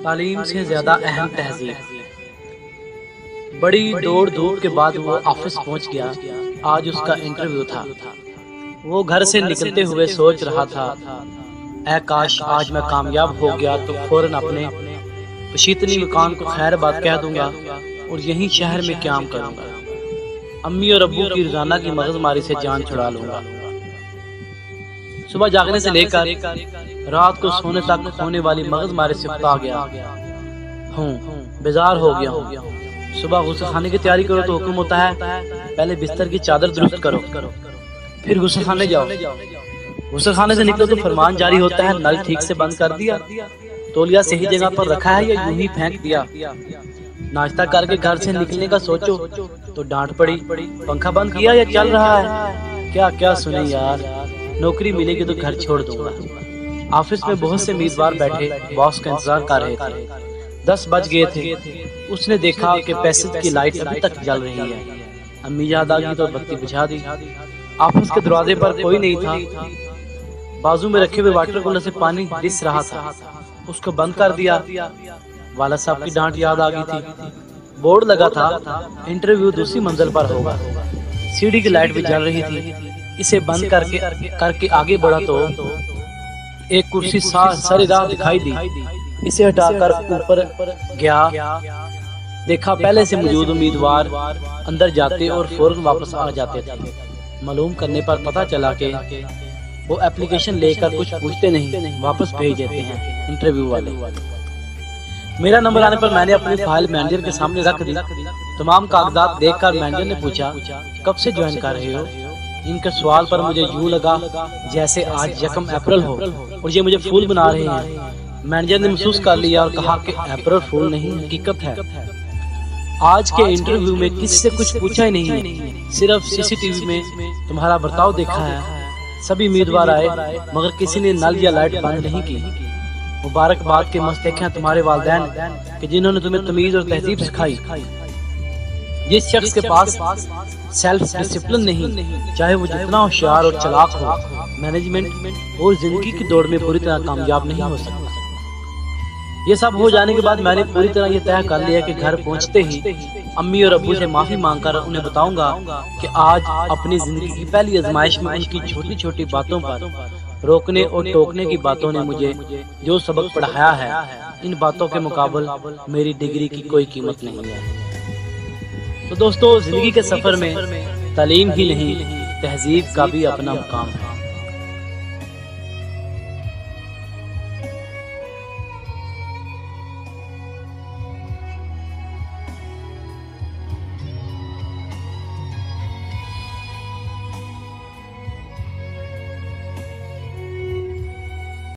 तालीम से ज्यादा अहम तहजीब। बड़ी दौड़ धूप के बाद वो ऑफिस पहुंच गया। आज उसका इंटरव्यू था। वो घर से निकलते हुए सोच रहा था, ऐ काश आज मैं कामयाब हो गया तो फौरन अपने पशीतनी मकान को खैर बात कह दूंगा और यहीं शहर में क्याम करूंगा। अम्मी और अब्बू की रोजाना की मगजमारी से जान छुड़ा लूंगा। सुबह जागने से लेकर रात को सोने तक होने वाली मगजमारी से उकता गया हूँ, बेजार हो गया हूँ। सुबह गुस्ल खाने की तैयारी करो तो हुक्म होता है पहले बिस्तर की चादर दुरुस्त करो, फिर गुस्ल खाने जाओ। गुस्ल खाने से निकलो तो फरमान जारी होता है नल ठीक से बंद कर दिया, तौलिया सही जगह पर रखा है या यूं ही फेंक दिया। नाश्ता करके घर से निकलने का सोचो तो डांट पड़ी, पंखा बंद किया या चल रहा है। क्या क्या सुने यार, नौकरी मिलेगी तो घर छोड़ दूंगा। ऑफिस में बहुत से उम्मीदवार बैठे बॉस का इंतजार कर रहे थे। 10 बज गए थे। उसने देखा कि पैसेज की लाइट अभी तक जल रही है। अम्मी याद आ गई तो बत्ती बुझा दी। ऑफिस के दरवाजे पर कोई नहीं था। बाजू में रखे हुए वाटर कूलर से पानी रिस रहा था, उसको बंद कर दिया। वाला साहब की डांट याद आ गई थी। बोर्ड लगा था इंटरव्यू दूसरी मंजिल पर होगा। सीढ़ी की लाइट भी जल रही थी। इसे बंद करके आगे बढ़ा तो एक कुर्सी सारी राह दिखाई दी। इसे हटाकर ऊपर गया, देखा पहले से मौजूद उम्मीदवार अंदर जाते और फौरन वापस आ जाते थे। मालूम करने पर पता चला कि वो एप्लीकेशन लेकर कुछ पूछते नहीं, वापस भेज देते हैं इंटरव्यू वाले। मेरा नंबर आने पर मैंने अपनी फाइल मैनेजर के सामने रख दी। तमाम कागजात देखकर मैनेजर ने पूछा, कब से ज्वाइन कर रहे हो? इनके सवाल पर मुझे यूं लगा जैसे आज 1 अप्रैल हो और ये मुझे फूल बना रहे हैं। मैनेजर ने महसूस कर लिया और कहा कि अप्रैल फूल नहीं, हकीकत है। आज के इंटरव्यू में किसी से कुछ पूछा ही नहीं, सिर्फ सीसीटीवी में तुम्हारा बर्ताव देखा है। सभी उम्मीदवार आए मगर किसी ने नल या लाइट बंद नहीं की। मुबारकबाद के मस्तक हैं तुम्हारे वालिदैन कि जिन्होंने तुम्हें तमीज और तहजीब सिखाई। जिस शख्स के पास सेल्फ डिसिप्लिन नहीं, चाहे वो जितना होशियार और चालाक हो, मैनेजमेंट और जिंदगी की दौड़ में पूरी तरह कामयाब नहीं हो सकता। ये सब हो जाने के बाद मैंने पूरी तरह ये तय कर लिया कि घर पहुंचते ही अम्मी और अब्बू से माफी मांगकर उन्हें बताऊंगा कि आज अपनी जिंदगी की पहली आजमाइश में उनकी छोटी छोटी बातों पर रोकने और टोकने की बातों ने मुझे जो सबक पढ़ाया है, इन बातों के मुकाबले मेरी डिग्री की कोई कीमत नहीं है। तो दोस्तों, जिंदगी के सफर में तालीम ही नहीं, तहजीब का भी अपना मुकाम है।